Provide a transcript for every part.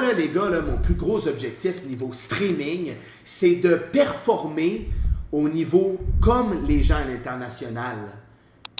Là, les gars, là, mon plus gros objectif niveau streaming, c'est de performer au niveau comme les gens à l'international.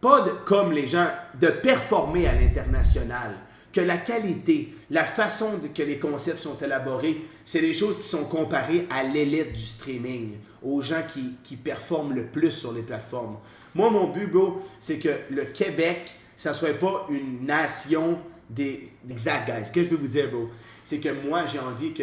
Pas comme les gens, de performer à l'international. Que la qualité, la façon que les concepts sont élaborés, c'est des choses qui sont comparées à l'élite du streaming, aux gens qui performent le plus sur les plateformes. Moi, mon but, bro, c'est que le Québec, ça soit pas une nation des... Exact, guys. Ce que je veux vous dire, bro, c'est que moi, j'ai envie que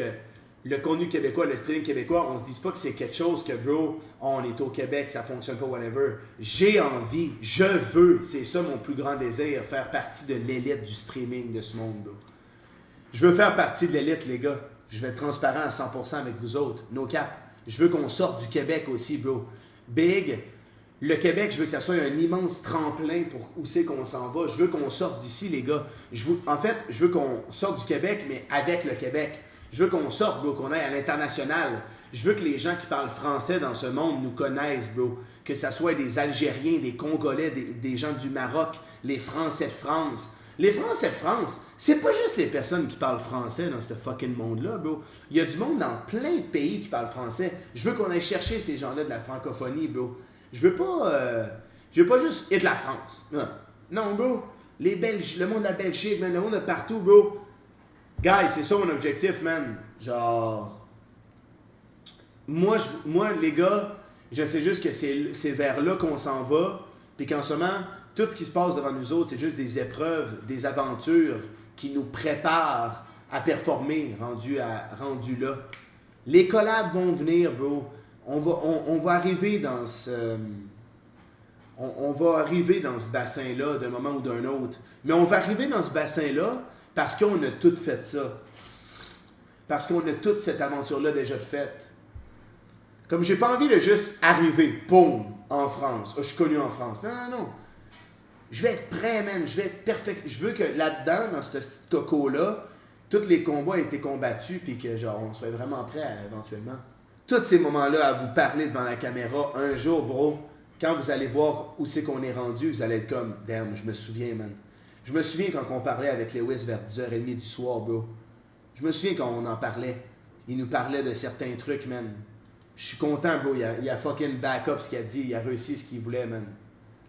le contenu québécois, le streaming québécois, on se dise pas que c'est quelque chose que, bro, on est au Québec, ça fonctionne pas, whatever. J'ai envie, je veux, c'est ça mon plus grand désir, faire partie de l'élite du streaming de ce monde, bro. Je veux faire partie de l'élite, les gars. Je vais être transparent à 100% avec vous autres. No cap. Je veux qu'on sorte du Québec aussi, bro. Big. Le Québec, je veux que ça soit un immense tremplin pour où c'est qu'on s'en va. Je veux qu'on sorte d'ici, les gars. En fait, je veux qu'on sorte du Québec, mais avec le Québec. Je veux qu'on sorte, bro, qu'on aille à l'international. Je veux que les gens qui parlent français dans ce monde nous connaissent, bro. Que ça soit des Algériens, des Congolais, des gens du Maroc, les Français de France. Les Français de France, c'est pas juste les personnes qui parlent français dans ce fucking monde-là, bro. Il y a du monde dans plein de pays qui parlent français. Je veux qu'on aille chercher ces gens-là de la francophonie, bro. Je veux pas juste être de la France. Non, bro. Les Belges, le monde de la Belgique, man, le monde de partout, bro. Guys, c'est ça mon objectif, man. Genre... Moi, les gars, je sais juste que c'est vers là qu'on s'en va. Puis qu'en ce moment, tout ce qui se passe devant nous autres, c'est juste des épreuves, des aventures qui nous préparent à performer rendu là. Les collabs vont venir, bro. On va arriver dans ce... On va arriver dans ce bassin-là d'un moment ou d'un autre. Mais on va arriver dans ce bassin-là parce qu'on a tout fait ça. Parce qu'on a toute cette aventure-là déjà faite. Comme j'ai pas envie de juste arriver, boum, en France. Oh, je suis connu en France. Non. Je vais être prêt, man. Je vais être perfect. Je veux que là-dedans, dans ce petit coco-là, tous les combats aient été combattus puis que genre on soit vraiment prêt éventuellement. Tous ces moments-là à vous parler devant la caméra, un jour, bro, quand vous allez voir où c'est qu'on est rendu, vous allez être comme, damn, je me souviens, man. Je me souviens quand on parlait avec Lewis vers 10h30 du soir, bro. Je me souviens quand on en parlait. Il nous parlait de certains trucs, man. Je suis content, bro. Il a fucking backup ce qu'il a dit. Il a réussi ce qu'il voulait, man.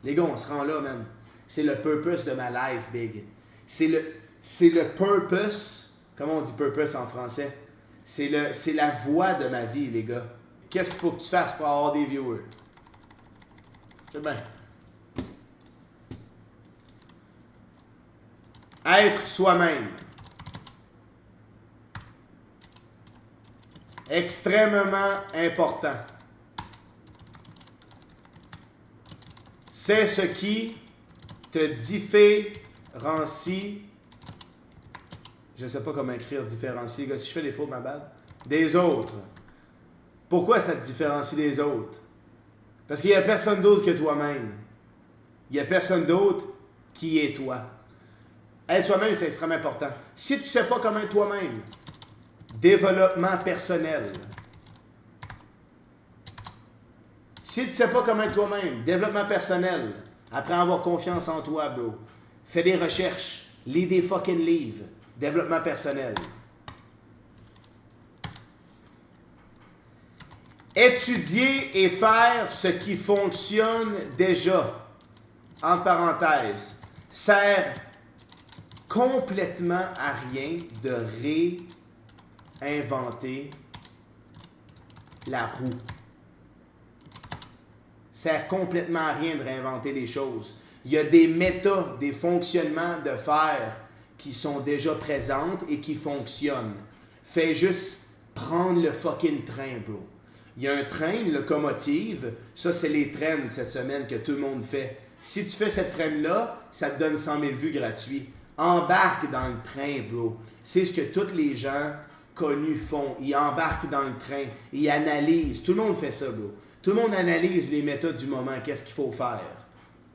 Les gars, on se rend là, man. C'est le purpose de ma life, big. C'est le purpose. Comment on dit purpose en français? C'est la voie de ma vie, les gars. Qu'est-ce qu'il faut que tu fasses pour avoir des viewers? C'est bien. Être soi-même. Extrêmement important. C'est ce qui te différencie. Je ne sais pas comment écrire différencier, les gars. Si je fais des fautes, ma bad. Des autres. Pourquoi ça te différencie des autres? Parce qu'il n'y a personne d'autre que toi-même. Il n'y a personne d'autre qui est toi. Être soi-même, c'est extrêmement important. Si tu ne sais pas comment être toi-même, développement personnel. Si tu ne sais pas comment être toi-même, développement personnel, apprends à avoir confiance en toi, bro. Fais des recherches, lis des fucking livres, développement personnel. Étudier et faire ce qui fonctionne déjà, entre parenthèses, sert complètement à rien de réinventer la roue. Sert complètement à rien de réinventer les choses. Il y a des méthodes, des fonctionnements de faire qui sont déjà présentes et qui fonctionnent. Fais juste prendre le fucking train, bro. Il y a un train, une locomotive. Ça, c'est les trains cette semaine que tout le monde fait. Si tu fais cette traîne-là, ça te donne 100 000 vues gratuits. Embarque dans le train, bro. C'est ce que tous les gens connus font. Ils embarquent dans le train. Ils analysent. Tout le monde fait ça, bro. Tout le monde analyse les méthodes du moment. Qu'est-ce qu'il faut faire?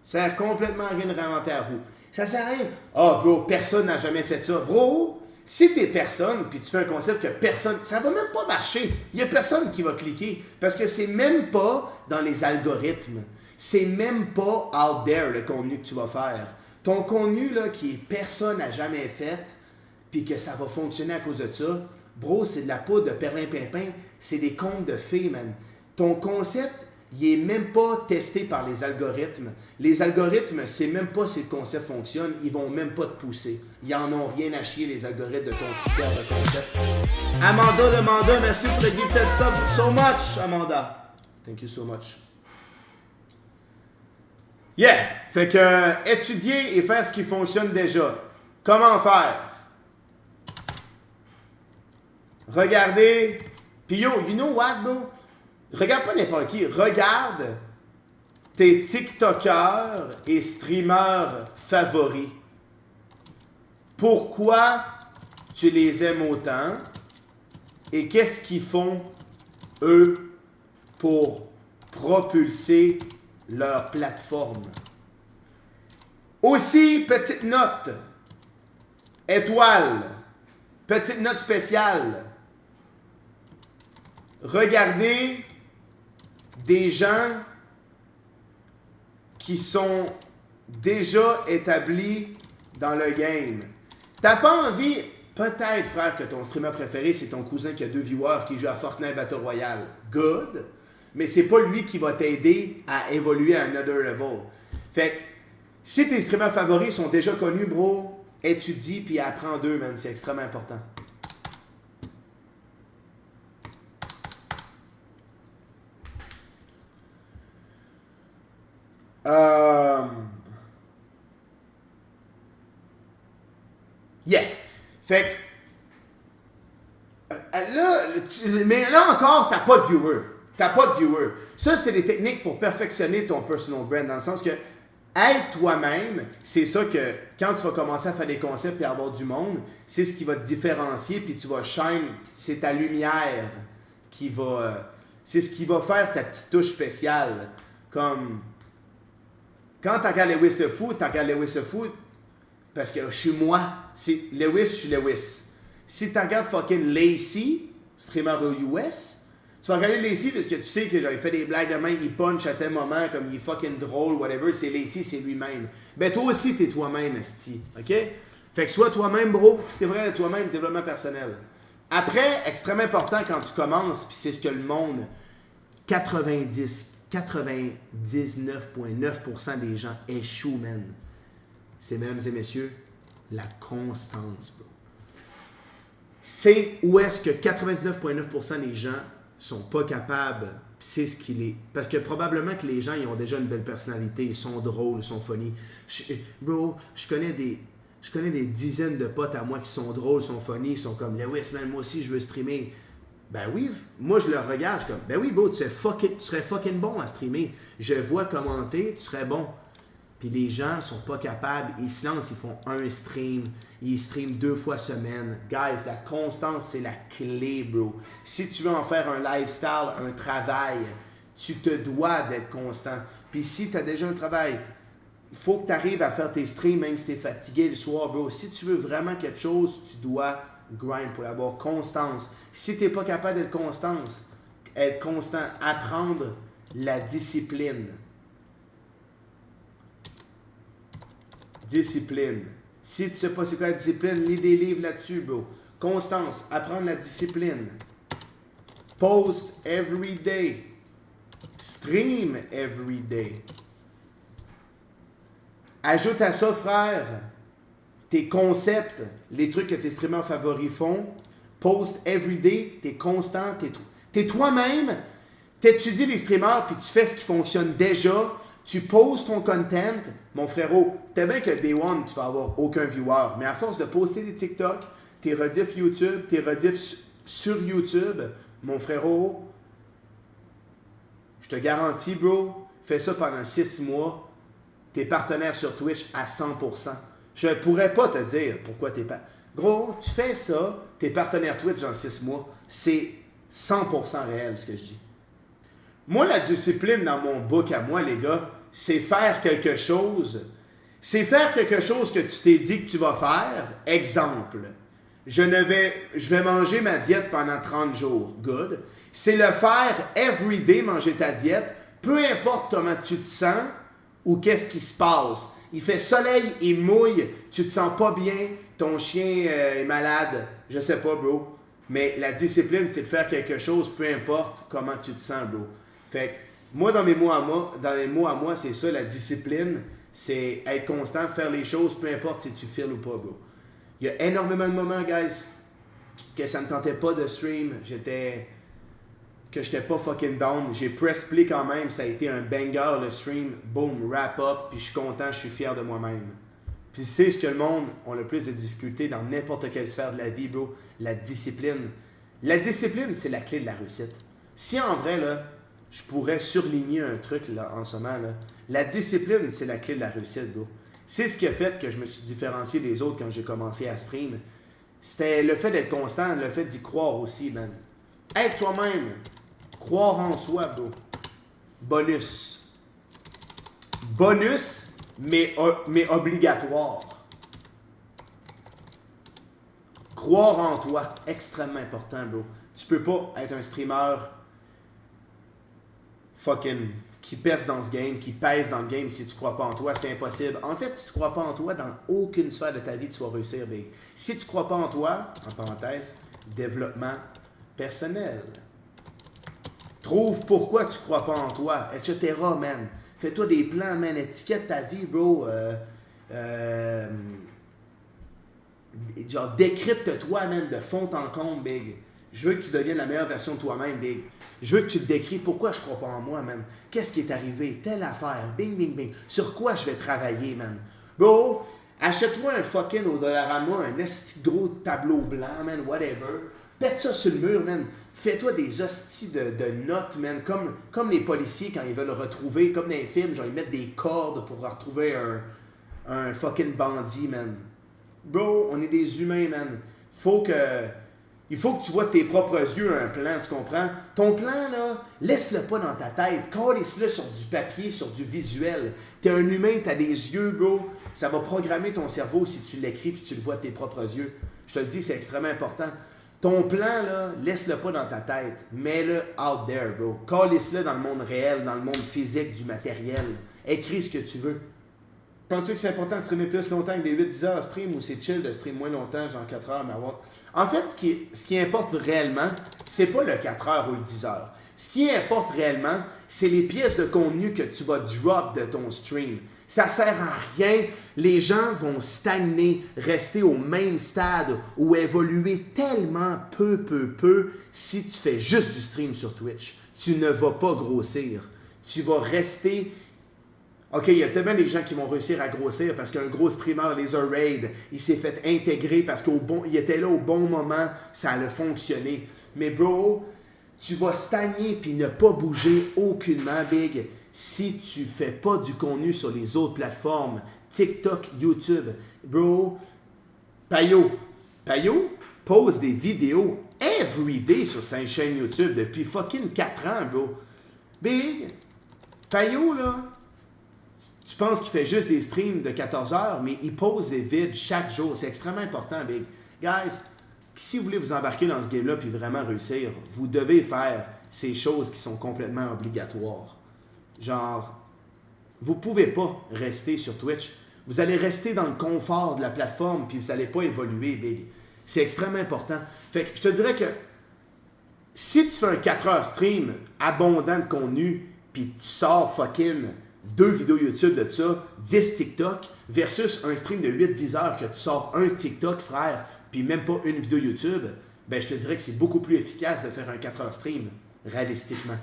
Ça sert complètement à rien de réinventer la roue. Ça sert à rien. Ah, bro, personne n'a jamais fait ça. Bro, si t'es personne, puis tu fais un concept que personne... Ça va même pas marcher. Il y a personne qui va cliquer. Parce que c'est même pas dans les algorithmes. C'est même pas out there, le contenu que tu vas faire. Ton contenu, là, qui est personne n'a jamais fait, puis que ça va fonctionner à cause de ça, bro, c'est de la poudre de perlimpinpin, c'est des contes de fées, man. Ton concept, il est même pas testé par les algorithmes. Les algorithmes, c'est même pas si le concept fonctionne, ils vont même pas te pousser. Ils en ont rien à chier, les algorithmes de ton superbe concept. Amanda Demanda, merci pour le gifted sub so much, Amanda. Thank you so much. Yeah! Fait que étudier et faire ce qui fonctionne déjà. Comment faire? Regardez. Puis yo, you know what, bro? Regarde pas n'importe qui. Regarde tes TikTokers et streamers favoris. Pourquoi tu les aimes autant? Et qu'est-ce qu'ils font, eux, pour propulser leur plateforme? Aussi, petite note. Étoile. Petite note spéciale. Regardez des gens qui sont déjà établis dans le game. T'as pas envie, peut-être, frère, que ton streamer préféré, c'est ton cousin qui a 2 viewers qui joue à Fortnite Battle Royale. Good. Mais c'est pas lui qui va t'aider à évoluer à un other level. Fait que, si tes streamers favoris sont déjà connus, bro, étudie puis apprends d'eux, man. C'est extrêmement important. Yeah. Fait que mais là encore, t'as pas de viewer. T'as pas de viewer. Ça, c'est des techniques pour perfectionner ton personal brand, dans le sens que être toi-même, c'est ça que quand tu vas commencer à faire des concepts et avoir du monde, c'est ce qui va te différencier, puis tu vas shine, c'est ta lumière qui va... c'est ce qui va faire ta petite touche spéciale. Comme... Quand tu regardes Lewis le Fou, tu regardes Lewis le Fou parce que je suis moi. C'est Lewis, je suis Lewis. Si tu regardes fucking Lacey, streamer US, tu vas regarder Lacey parce que tu sais que j'avais fait des blagues de main, il punch à tel moment, comme il est fucking drôle, whatever. C'est Lacey, c'est lui-même. Ben toi aussi, t'es toi-même, esti. OK? Fait que sois toi-même, bro. Si t'es vrai de toi-même, développement personnel. Après, extrêmement important quand tu commences, puis c'est ce que le monde, 99,9% des gens échouent, man. C'est, mesdames et messieurs, la constance, bro. C'est où est-ce que 99,9% des gens sont pas capables, puis c'est ce qu'il est. Parce que probablement que les gens, ils ont déjà une belle personnalité, ils sont drôles, ils sont funny. Bro, je connais des dizaines de potes à moi qui sont drôles, sont funny, ils sont comme, Lewis, man, moi aussi, je veux streamer. Ben oui, moi je le regarde, je suis comme, ben oui, bro, tu serais fucking bon à streamer. Je vois commenter, tu serais bon. Puis les gens sont pas capables, ils se lancent, ils font un stream, ils streament 2 fois semaine. Guys, la constance, c'est la clé, bro. Si tu veux en faire un lifestyle, un travail, tu te dois d'être constant. Puis si tu as déjà un travail, il faut que tu arrives à faire tes streams, même si tu es fatigué le soir, bro. Si tu veux vraiment quelque chose, tu dois grind pour avoir constance. Si tu n'es pas capable d'être être constant, apprendre la discipline. Discipline. Si tu ne sais pas c'est quoi la discipline, lis des livres là-dessus, bro. Constance, apprendre la discipline. Post every day. Stream every day. Ajoute à ça, frère, tes concepts, les trucs que tes streamers favoris font. Post every day, t'es constant, t'es toi-même, t'étudies les streamers, puis tu fais ce qui fonctionne déjà. Tu poses ton content, mon frérot, t'es bien que Day One, tu vas avoir aucun viewer, mais à force de poster des TikTok, tes rediffs YouTube, tes rediffs sur YouTube, mon frérot, je te garantis, bro, fais ça pendant 6 mois, t'es partenaire sur Twitch à 100%. Je ne pourrais pas te dire pourquoi t'es pas... Gros, tu fais ça, t'es partenaire Twitch dans 6 mois, c'est 100% réel ce que je dis. Moi, la discipline dans mon book à moi, les gars, c'est faire quelque chose. C'est faire quelque chose que tu t'es dit que tu vas faire. Exemple, je vais manger ma diète pendant 30 jours. Good. C'est le faire every day, manger ta diète. Peu importe comment tu te sens, Ou qu'est-ce qui se passe? Il fait soleil et mouille, tu te sens pas bien, ton chien est malade, je sais pas, bro. Mais la discipline, c'est de faire quelque chose, peu importe comment tu te sens, bro. Fait que, moi, dans mes mots à moi, c'est ça, la discipline, c'est être constant, faire les choses, peu importe si tu files ou pas, bro. Il y a énormément de moments, guys, que ça ne tentait pas de stream, que j'étais pas fucking down. J'ai press play quand même, ça a été un banger le stream, boom, wrap up, puis je suis content, je suis fier de moi-même. Puis c'est ce que le monde a le plus de difficultés dans n'importe quelle sphère de la vie, bro, la discipline. La discipline, c'est la clé de la réussite. Si en vrai, là, je pourrais surligner un truc là, en ce moment, là, la discipline, c'est la clé de la réussite, bro. C'est ce qui a fait que je me suis différencié des autres quand j'ai commencé à stream. C'était le fait d'être constant, le fait d'y croire aussi, man. Être soi-même. Croire en soi, bro. Bonus. Bonus, mais obligatoire. Croire en toi, extrêmement important, bro. Tu peux pas être un streamer fucking qui perce dans ce game, qui pèse dans le game si tu crois pas en toi, c'est impossible. En fait, si tu crois pas en toi, dans aucune sphère de ta vie, tu vas réussir, big. Si tu crois pas en toi, en parenthèse, développement personnel. Trouve pourquoi tu crois pas en toi, etc., man. Fais-toi des plans, man. Étiquette ta vie, bro. Genre, décrypte-toi, man, de fond en comble, big. Je veux que tu deviennes la meilleure version de toi-même, big. Je veux que tu te décris pourquoi je crois pas en moi, man. Qu'est-ce qui est arrivé? Telle affaire. Bing, bing, bing. Sur quoi je vais travailler, man? Bro, achète-moi un fucking au Dollarama, un esti gros tableau blanc, man, whatever. Pète ça sur le mur, man. Fais-toi des hosties de notes, man. Comme les policiers quand ils veulent retrouver, comme dans les films, genre ils mettent des cordes pour retrouver un fucking bandit, man. Bro, on est des humains, man. Il faut que tu vois de tes propres yeux un plan, tu comprends? Ton plan, là, laisse-le pas dans ta tête. Calisse-le sur du papier, sur du visuel. T'es un humain, t'as des yeux, bro. Ça va programmer ton cerveau si tu l'écris puis tu le vois de tes propres yeux. Je te le dis, c'est extrêmement important. Ton plan, là, laisse-le pas dans ta tête. Mets-le out there, bro. Calisse-le dans le monde réel, dans le monde physique, du matériel. Écris ce que tu veux. Penses-tu que c'est important de streamer plus longtemps que des 8-10 heures à stream ou c'est chill de streamer moins longtemps, genre 4 heures, mais avoir... En fait, ce qui importe réellement, c'est pas le 4 heures ou le 10 heures. Ce qui importe réellement, c'est les pièces de contenu que tu vas drop de ton stream. Ça sert à rien. Les gens vont stagner, rester au même stade ou évoluer tellement peu si tu fais juste du stream sur Twitch. Tu ne vas pas grossir. Tu vas rester... OK, il y a tellement des gens qui vont réussir à grossir parce qu'un gros streamer les a raid, il s'est fait intégrer parce qu'il était là au bon moment, ça a fonctionné. Mais bro, tu vas stagner puis ne pas bouger aucunement, big, si tu fais pas du contenu sur les autres plateformes, TikTok, YouTube. Bro, Payo pose des vidéos everyday sur sa chaîne YouTube depuis fucking 4 ans, bro. Big, Payo, là... Tu penses qu'il fait juste des streams de 14 heures, mais il pose des vids chaque jour. C'est extrêmement important, big. Guys, si vous voulez vous embarquer dans ce game-là puis vraiment réussir, vous devez faire ces choses qui sont complètement obligatoires. Genre, vous pouvez pas rester sur Twitch. Vous allez rester dans le confort de la plateforme puis vous n'allez pas évoluer, big. C'est extrêmement important. Fait que je te dirais que si tu fais un 4 heures stream abondant de contenu puis tu sors fucking 2 vidéos YouTube de ça, 10 TikTok, versus un stream de 8-10 heures que tu sors un TikTok, frère, puis même pas une vidéo YouTube, ben je te dirais que c'est beaucoup plus efficace de faire un 4 heures stream, réalistiquement.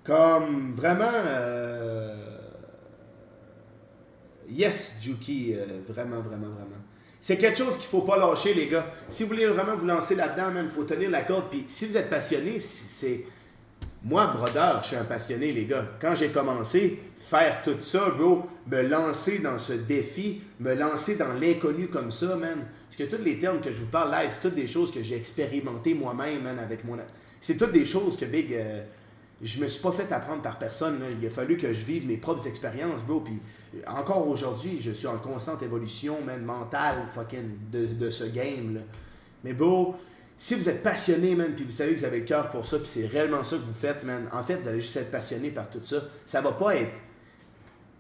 Comme vraiment... Yes, Juki, vraiment. C'est quelque chose qu'il ne faut pas lâcher, les gars. Si vous voulez vraiment vous lancer là-dedans, il faut tenir la corde. Puis si vous êtes passionné, c'est... Moi, brother, je suis un passionné, les gars. Quand j'ai commencé, faire tout ça, bro, me lancer dans ce défi, me lancer dans l'inconnu comme ça, man. Parce que tous les termes que je vous parle live, c'est toutes des choses que j'ai expérimentées moi-même, man, avec mon... C'est toutes des choses que, big... je me suis pas fait apprendre par personne. Là. Il a fallu que je vive mes propres expériences, bro. Puis encore aujourd'hui, je suis en constante évolution, man, mentale, fucking, de ce game, là. Mais bro, Si vous êtes passionné, man, puis vous savez que vous avez le cœur pour ça, puis c'est réellement ça que vous faites, man, en fait, vous allez juste être passionné par tout ça. Ça va pas être...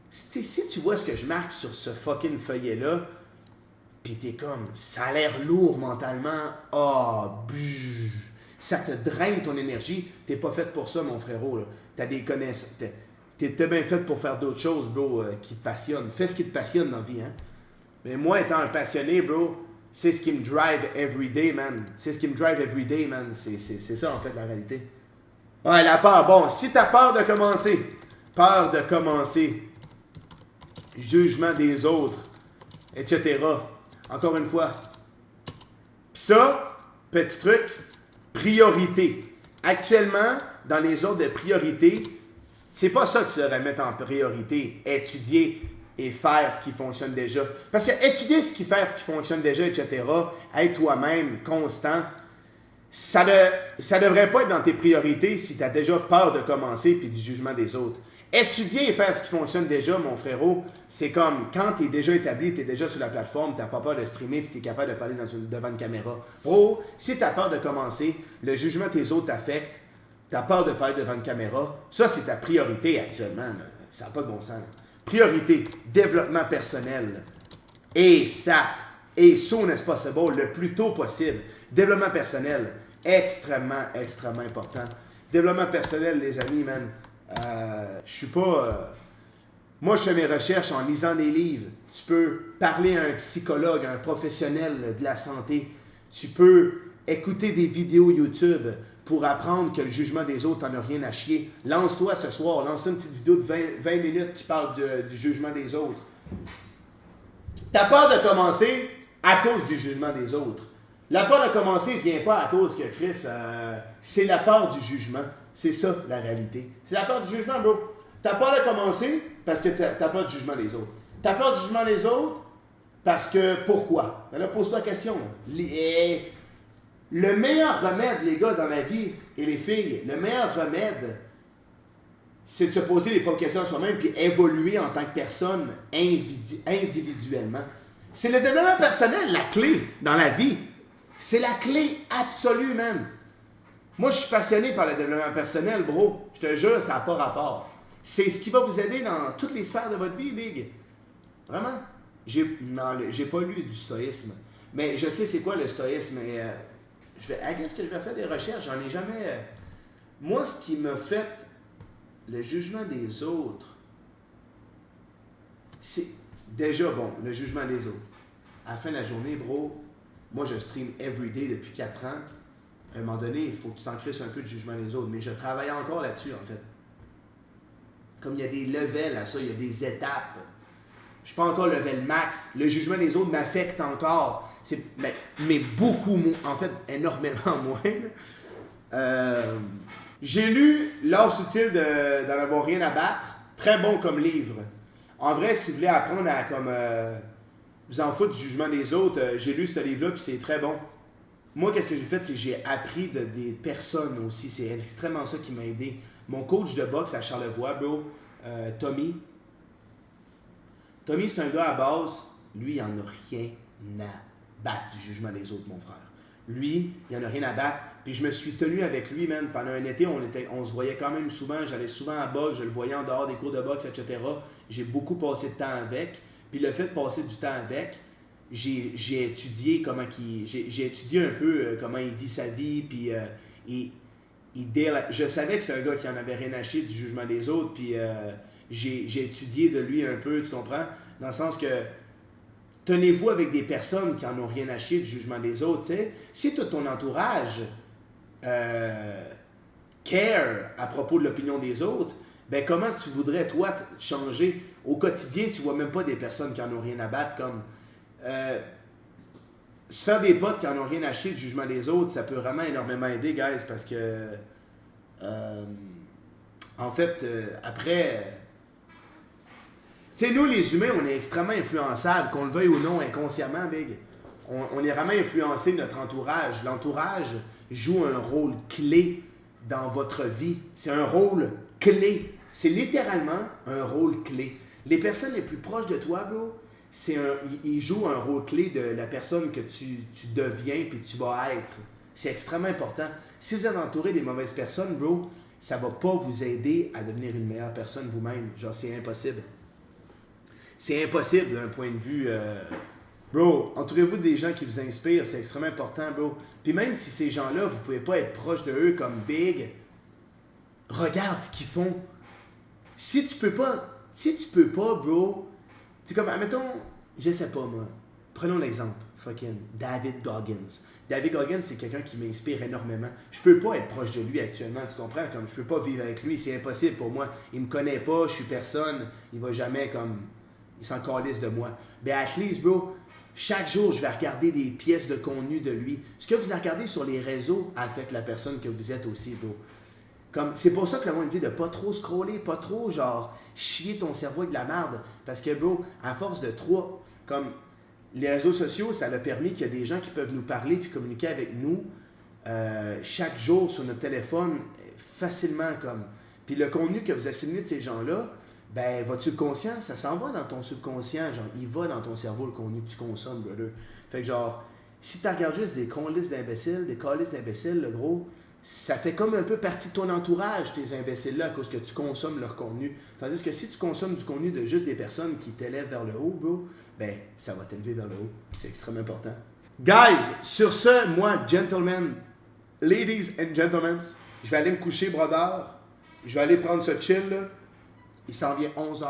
Si tu vois ce que je marque sur ce fucking feuillet-là, puis t'es comme, ça a l'air lourd mentalement, ça te draine ton énergie, t'es pas fait pour ça, mon frérot, là. T'as des connaissances, t'es bien fait pour faire d'autres choses, bro, qui te passionnent. Fais ce qui te passionne dans la vie, hein. Mais moi, étant un passionné, bro, c'est ce qui me drive every day, man. C'est ce qui me drive every day, man. C'est ça, en fait, la réalité. Ouais, la peur. Bon, si t'as peur de commencer, jugement des autres, etc. Encore une fois. Puis ça, petit truc, priorité. Actuellement, dans les ordres de priorité, c'est pas ça que tu devrais mettre en priorité. Étudier et faire ce qui fonctionne déjà. Parce que étudier faire ce qui fonctionne déjà, etc., être toi-même, constant, ça devrait pas être dans tes priorités si tu as déjà peur de commencer puis du jugement des autres. Étudier et faire ce qui fonctionne déjà, mon frérot, c'est comme quand tu es déjà établi, tu es déjà sur la plateforme, tu n'as pas peur de streamer puis tu es capable de parler devant une caméra. Bro, si tu as peur de commencer, le jugement des autres t'affecte, tu as peur de parler devant une caméra, ça c'est ta priorité actuellement. Là. Ça n'a pas de bon sens. Là. Priorité, développement personnel. Et ça, et soon as possible, le plus tôt possible. Développement personnel, extrêmement, extrêmement important. Développement personnel, les amis, man. Je suis pas... moi, je fais mes recherches en lisant des livres. Tu peux parler à un psychologue, à un professionnel de la santé. Tu peux écouter des vidéos YouTube pour apprendre que le jugement des autres, t'en as rien à chier. Lance-toi ce soir, lance-toi une petite vidéo de 20 minutes qui parle du jugement des autres. T'as peur de commencer à cause du jugement des autres. La peur de commencer ne vient pas à cause que Chris, c'est la peur du jugement. C'est ça, la réalité. C'est la peur du jugement, bro. T'as peur de commencer parce que t'as peur du jugement des autres. T'as peur du jugement des autres parce que... Pourquoi? Ben là, pose-toi la question. Le meilleur remède, les gars, dans la vie, et les filles, le meilleur remède, c'est de se poser les propres questions à soi-même puis évoluer en tant que personne individuellement. C'est le développement personnel, la clé dans la vie. C'est la clé absolue, man. Moi, je suis passionné par le développement personnel, bro. Je te jure, ça n'a pas rapport. C'est ce qui va vous aider dans toutes les sphères de votre vie, Big. Vraiment. J'ai pas lu du stoïsme. Mais je sais c'est quoi le stoïsme. Et, qu'est-ce que je vais faire des recherches? J'en ai jamais... Moi, ce qui me fait le jugement des autres, c'est déjà, bon, le jugement des autres. À la fin de la journée, bro, moi, je stream everyday depuis 4 ans. À un moment donné, il faut que tu t'en crisses un peu du jugement des autres. Mais je travaille encore là-dessus, en fait. Comme il y a des levels à ça, il y a des étapes. Je ne suis pas encore level max. Le jugement des autres m'affecte encore. Mais beaucoup moins. En fait, énormément moins. J'ai lu L'art subtil d'en avoir rien à battre. Très bon comme livre. En vrai, si vous voulez apprendre à comme vous en foutre du jugement des autres, j'ai lu ce livre-là puis c'est très bon. Moi, qu'est-ce que j'ai fait, c'est que j'ai appris des personnes aussi. C'est extrêmement ça qui m'a aidé. Mon coach de boxe à Charlevoix, bro, Tommy. Tommy, c'est un gars à base, lui, il en a rien à battre du jugement des autres, mon frère. Lui, il en a rien à battre. Puis je me suis tenu avec lui, man. Pendant un été, on se voyait quand même souvent. J'allais souvent à boxe, je le voyais en dehors des cours de boxe, etc. J'ai beaucoup passé de temps avec. Puis le fait de passer du temps avec, j'ai étudié j'ai étudié un peu comment il vit sa vie, puis je savais que c'était un gars qui en avait rien à chier du jugement des autres, puis j'ai étudié de lui un peu, tu comprends? Dans le sens que tenez-vous avec des personnes qui en ont rien à chier du jugement des autres, tu sais. Si tout ton entourage care à propos de l'opinion des autres, ben comment tu voudrais, toi, changer? Au quotidien, tu vois même pas des personnes qui en ont rien à battre, comme... se faire des potes qui en ont rien à chier du jugement des autres, ça peut vraiment énormément aider, guys, parce que... en fait, après... Tu sais, nous, les humains, on est extrêmement influençables, qu'on le veuille ou non, inconsciemment, Big. On est vraiment influencé de notre entourage. L'entourage joue un rôle clé dans votre vie. C'est un rôle clé. C'est littéralement un rôle clé. Les personnes les plus proches de toi, bro, ils jouent un rôle clé de la personne que tu deviens puis tu vas être. C'est extrêmement important. Si vous êtes entouré des mauvaises personnes, bro, ça va pas vous aider à devenir une meilleure personne vous-même. Genre, c'est impossible. C'est impossible d'un point de vue... Bro, entourez-vous des gens qui vous inspirent, c'est extrêmement important, bro. Puis même si ces gens-là, vous pouvez pas être proche de eux comme big, regarde ce qu'ils font. Si tu peux pas, bro, c'est comme, admettons, je sais pas moi, prenons l'exemple, fucking David Goggins. David Goggins, c'est quelqu'un qui m'inspire énormément. Je peux pas être proche de lui actuellement, tu comprends? Comme je peux pas vivre avec lui, c'est impossible pour moi. Il me connaît pas, je suis personne, il va jamais comme, il s'en calisse de moi. Mais at least, bro, chaque jour, je vais regarder des pièces de contenu de lui. Ce que vous regardez sur les réseaux affecte la personne que vous êtes aussi, bro. Comme, c'est pour ça que le monde dit de pas trop scroller, pas trop, genre, chier ton cerveau avec de la merde. Parce que, bro, à force de trop, comme, les réseaux sociaux, ça a permis qu'il y a des gens qui peuvent nous parler puis communiquer avec nous chaque jour sur notre téléphone, facilement, comme. Puis le contenu que vous assimilez de ces gens-là, ben, votre subconscient, ça s'en va dans ton subconscient, genre, il va dans ton cerveau, le contenu que tu consommes, brother. Fait que, genre, si tu regardes juste des calices d'imbéciles, le gros, ça fait comme un peu partie de ton entourage, tes imbéciles-là, à cause que tu consommes leur contenu. Tandis que si tu consommes du contenu de juste des personnes qui t'élèvent vers le haut, bro, ben, ça va t'élever vers le haut. C'est extrêmement important. Guys, sur ce, moi, gentlemen, ladies and gentlemen, je vais aller me coucher, brother. Je vais aller prendre ce chill, là. Il s'en vient 11h.